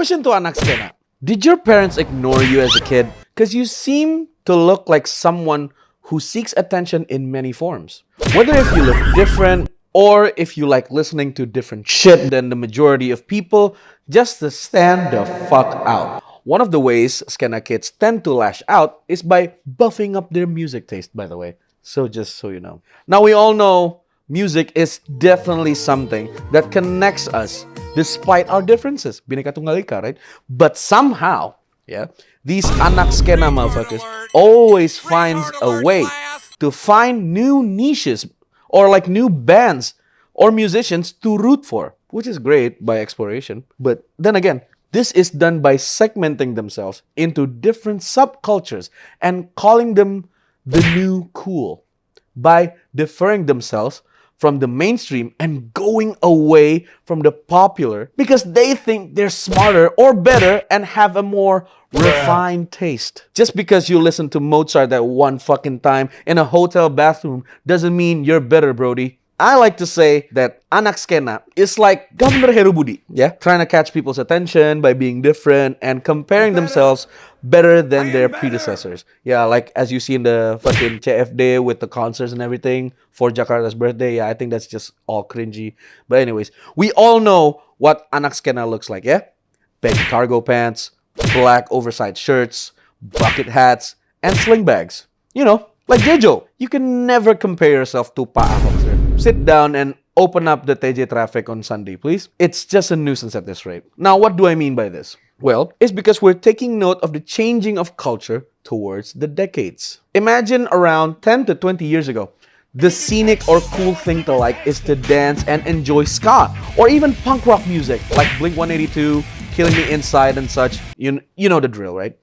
Question to anak Skena. Did your parents ignore you as a kid? Because you seem to look like someone who seeks attention in many forms. Whether if you look different or if you like listening to different shit than the majority of people, just to stand the fuck out. One of the ways Skena kids tend to lash out is by buffing up their music taste, by the way. So just so you know. Now we all know music is definitely something that connects us despite our differences. Bineka Tunggal Ika, right? But somehow, yeah, these anak Skena motherfuckers always finds a way to find new niches or like new bands or musicians to root for, which is great by exploration. But then again, this is done by segmenting themselves into different subcultures and calling them the new cool, by deferring themselves from the mainstream and going away from the popular because they think they're smarter or better and have a more refined taste. Just because you listen to Mozart at one fucking time in a hotel bathroom doesn't mean you're better, Brody. I like to say that anak Skena is like Governor Herubudi, yeah? Trying to catch people's attention by being different and comparing themselves better than their predecessors. Yeah, like as you see in the fucking CFD with the concerts and everything for Jakarta's birthday. Yeah, I think that's just all cringy. But anyways, we all know what anak Skena looks like, yeah? Baggy cargo pants, black oversized shirts, bucket hats, and sling bags. You know, like Jejo. You can never compare yourself to Pa Ahok, sir. Sit down and open up the TJ traffic on Sunday, please. It's just a nuisance at this rate. Now, what do I mean by this? Well, it's because we're taking note of the changing of culture towards the decades. Imagine around 10 to 20 years ago, the scenic or cool thing to like is to dance and enjoy ska or even punk rock music like Blink-182, Killing Me Inside and such. You know the drill, right?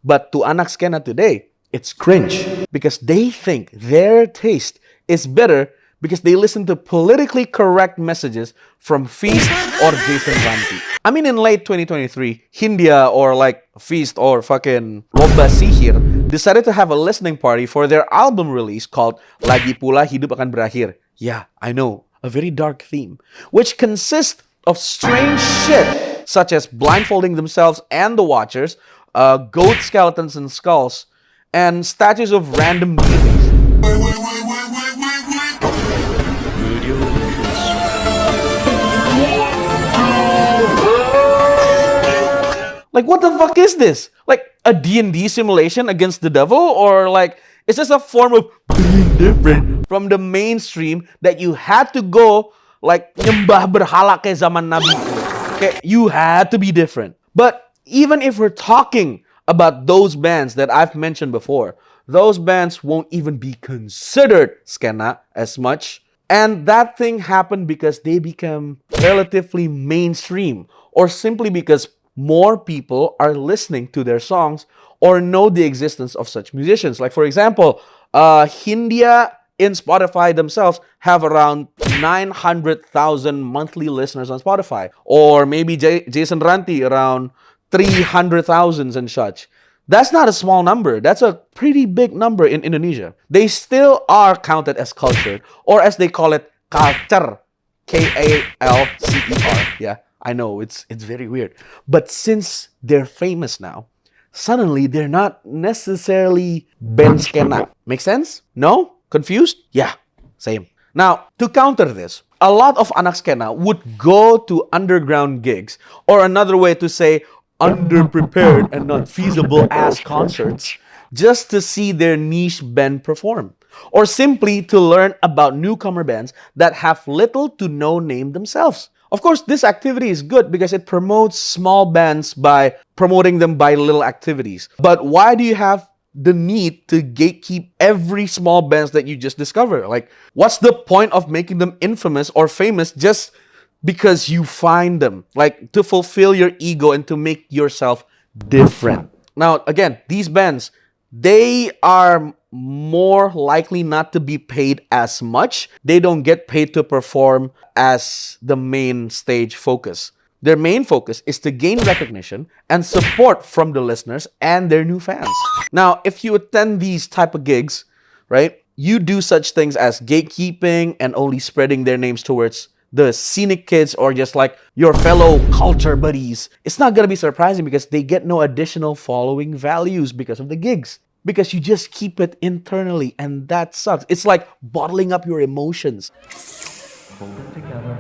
But to anak Skena today, it's cringe because they think their taste is better because they listen to politically correct messages from Feast or Jason Ranti. I mean, in late 2023, Hindia or like Feast or fucking Lomba Sihir decided to have a listening party for their album release called Lagi Pula Hidup Akan Berakhir. Yeah, I know, a very dark theme, which consists of strange shit such as blindfolding themselves and the watchers, goat skeletons and skulls, and statues of random deities. Like, what the fuck is this? Like, a D&D simulation against the devil? Or like, is this a form of being different from the mainstream that you had to go like nyembah berhala kayak zaman Nabi? Okay, you had to be different. But even if we're talking about those bands that I've mentioned before, those bands won't even be considered Skena as much. And that thing happened because they become relatively mainstream or simply because more people are listening to their songs or know the existence of such musicians. Like, for example, Hindia in Spotify themselves have around 900,000 monthly listeners on Spotify. Or maybe Jason Ranti around 300,000 and such. That's not a small number. That's a pretty big number in Indonesia. They still are counted as cultured, or as they call it, culture. Kalcer. Yeah, I know, it's very weird. But since they're famous now, suddenly they're not necessarily band Skena. Make sense? No? Confused? Yeah, same. Now, to counter this, a lot of anak Skena would go to underground gigs, or another way to say underprepared and not feasible ass concerts, just to see their niche band perform, or simply to learn about newcomer bands that have little to no name themselves. Of course, this activity is good because it promotes small bands by promoting them by little activities. But why do you have the need to gatekeep every small bands that you just discover? Like, what's the point of making them infamous or famous just because you find them? Like, to fulfill your ego and to make yourself different. Now, again, these bands, they are more likely not to be paid as much. They don't get paid to perform as the main stage focus. Their main focus is to gain recognition and support from the listeners and their new fans. Now, if you attend these type of gigs, right, you do such things as gatekeeping and only spreading their names towards the scenic kids or just like your fellow culture buddies, it's not gonna be surprising because they get no additional following values because of the gigs. Because you just keep it internally, and that sucks. It's like bottling up your emotions. Hold it together.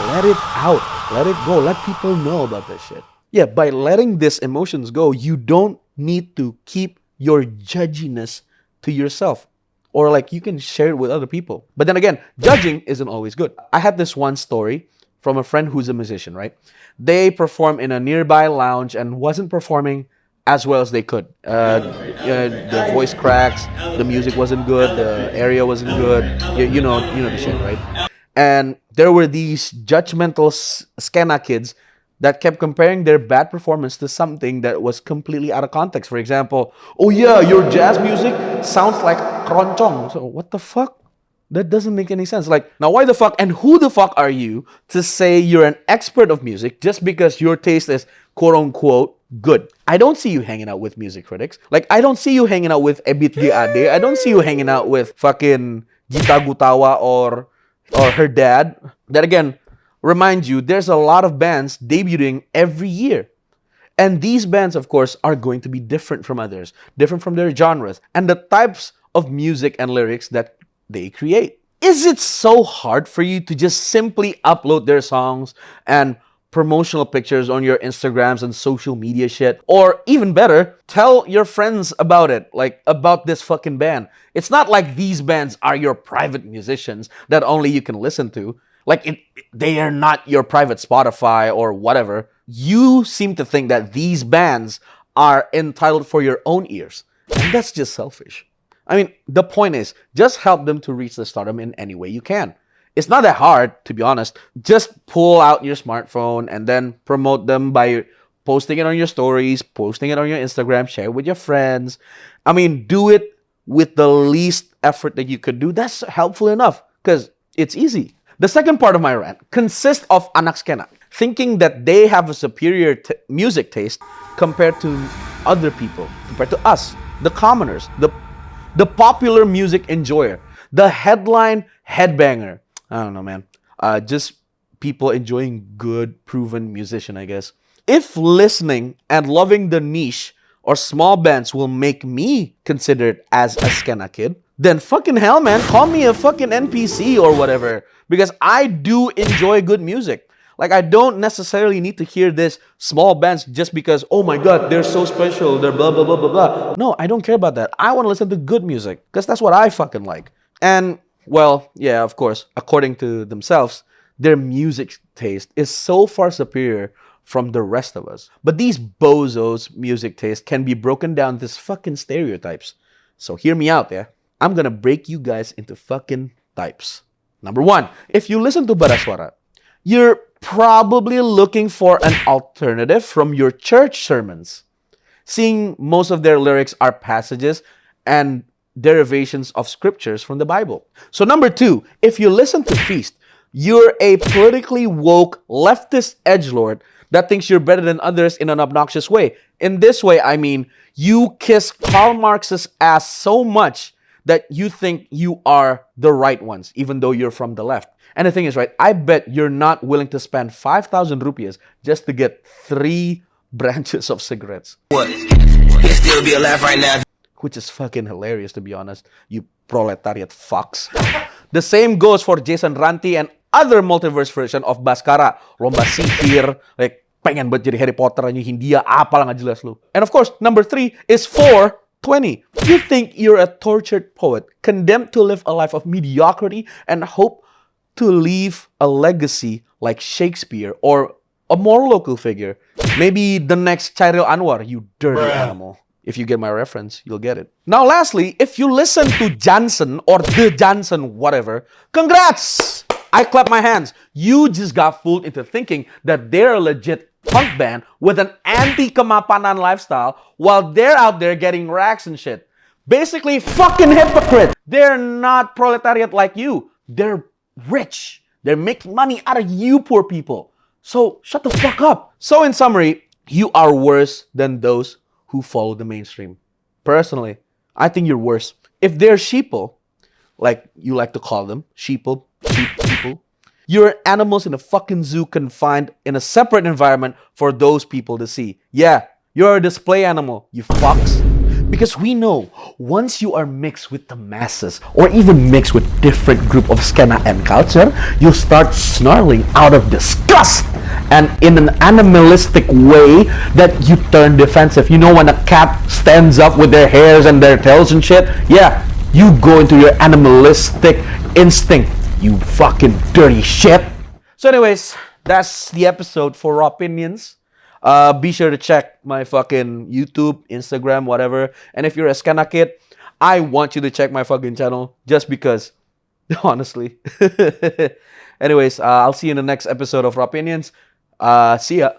Let it out. Let it go. Let people know about this shit. Yeah, by letting these emotions go, you don't need to keep your judginess to yourself. Or like you can share it with other people. But then again, judging isn't always good. I had this one story from a friend who's a musician, right? They performed in a nearby lounge and wasn't performing as well as they could. The voice cracks, the music wasn't good, the area wasn't good. You know the shit, right? And there were these judgmental Skena kids that kept comparing their bad performance to something that was completely out of context. For example, oh yeah, your jazz music sounds like keroncong. So what the fuck? That doesn't make any sense. Like, now why the fuck and who the fuck are you to say you're an expert of music just because your taste is quote-unquote good? I don't see you hanging out with music critics. Like, I don't see you hanging out with Ebit Gade. I don't see you hanging out with fucking Gita Gutawa or her dad. That again, remind you, there's a lot of bands debuting every year. And these bands, of course, are going to be different from others, different from their genres, and the types of music and lyrics that they create. Is it so hard for you to just simply upload their songs and promotional pictures on your Instagrams and social media shit? Or even better, tell your friends about it, like about this fucking band. It's not like these bands are your private musicians that only you can listen to. Like, they are not your private Spotify or whatever. You seem to think that these bands are entitled for your own ears. And that's just selfish. I mean, the point is, just help them to reach the stardom in any way you can. It's not that hard, to be honest. Just pull out your smartphone and then promote them by posting it on your stories, posting it on your Instagram, share it with your friends. I mean, do it with the least effort that you could do. That's helpful enough because it's easy. The second part of my rant consists of anak Skena thinking that they have a superior music taste compared to other people, compared to us, the commoners, the popular music enjoyer, the headline headbanger. I don't know, man. Just people enjoying good, proven musician, I guess. If listening and loving the niche or small bands will make me considered as a Skena kid, then fucking hell, man, call me a fucking NPC or whatever. Because I do enjoy good music. Like, I don't necessarily need to hear this small bands just because, oh my god, they're so special, they're blah, blah, blah, blah, blah. No, I don't care about that. I want to listen to good music because that's what I fucking like. And, well, yeah, of course, according to themselves, their music taste is so far superior from the rest of us. But these bozos' music taste can be broken down to fucking stereotypes. So hear me out, yeah? I'm gonna break you guys into fucking types. Number one, if you listen to Baraswara, you're probably looking for an alternative from your church sermons. Seeing most of their lyrics are passages and derivations of scriptures from the Bible. So number two, if you listen to Feast, you're a politically woke leftist edgelord that thinks you're better than others in an obnoxious way. In this way, I mean, you kiss Karl Marx's ass so much that you think you are the right ones, even though you're from the left. And the thing is, right, I bet you're not willing to spend 5,000 rupees just to get 3 branches of cigarettes. What? You'll still be alive right now. Which is fucking hilarious, to be honest, you proletariat fucks. The same goes for Jason Ranti and other multiverse version of Baskara. Lomba sihir, like, pengen banget jadi Harry Potter, aja Hindia, apalah nggak jelas lu. And of course, number 3 is 420. You think you're a tortured poet, condemned to live a life of mediocrity and hope to leave a legacy like Shakespeare or a more local figure. Maybe the next Chairil Anwar, you dirty animal. If you get my reference, you'll get it. Now lastly, if you listen to Jansen or the Jansen whatever, congrats! I clap my hands. You just got fooled into thinking that they're a legit punk band with an anti-kemapanan lifestyle while they're out there getting racks and shit. Basically, fucking hypocrite. They're not proletariat like you. They're rich. They're making money out of you poor people. So shut the fuck up. So in summary, you are worse than those who follow the mainstream. Personally, I think you're worse. If they're sheeple, like you like to call them, sheeple, sheep people. You're animals in a fucking zoo confined in a separate environment for those people to see. Yeah, you're a display animal, you fucks. Because we know, once you are mixed with the masses, or even mixed with different group of Skena and culture, you'll start snarling out of disgust and in an animalistic way that you turn defensive. You know when a cat stands up with their hairs and their tails and shit? Yeah, you go into your animalistic instinct, you fucking dirty shit. So anyways, that's the episode for Raw Opinions. Be sure to check my fucking YouTube, Instagram, whatever. And if you're a Skena kid, I want you to check my fucking channel just because, honestly. Anyways, I'll see you in the next episode of Raw Opinions. See ya.